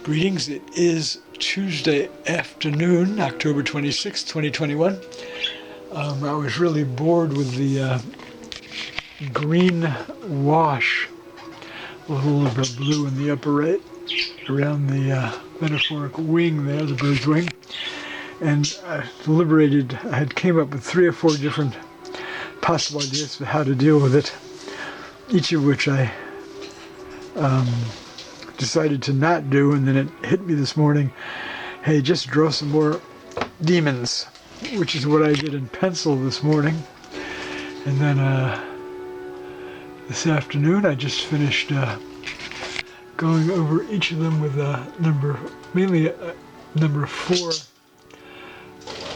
Greetings. It is Tuesday afternoon, October 26, 2021. I was really bored with the green wash, a little bit of blue in the upper right, around the metaphoric wing there, the bird's wing. And I had came up with 3 or 4 different possible ideas for how to deal with it, each of which I decided to not do, and then it hit me this morning, hey, just draw some more demons, which is what I did in pencil this morning. And then this afternoon I just finished going over each of them with mainly a number 4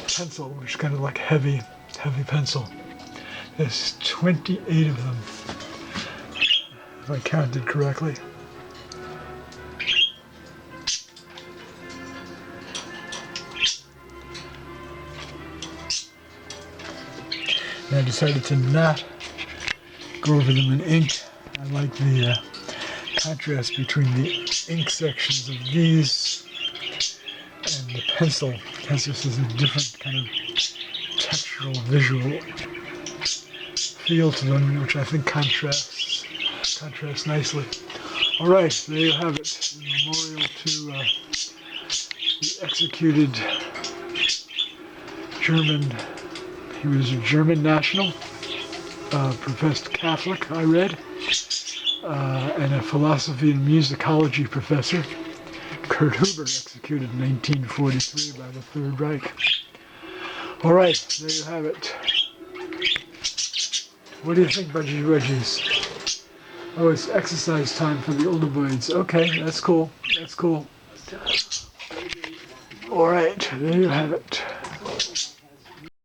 pencil, which is kind of like heavy pencil. There's 28 of them, if I counted correctly. And I decided to not go over them in ink. I like the contrast between the ink sections of these and the pencil. Has this as a different kind of textural, visual feel to them, which I think contrasts nicely. All right, there you have it. A memorial to the executed German. He was a German national, professed Catholic, I read, and a philosophy and musicology professor. Kurt Huber, executed in 1943 by the Third Reich. All right, there you have it. What do you think, Budgie Wedgies? Oh, it's exercise time for the older boys. Okay, that's cool. All right, there you have it.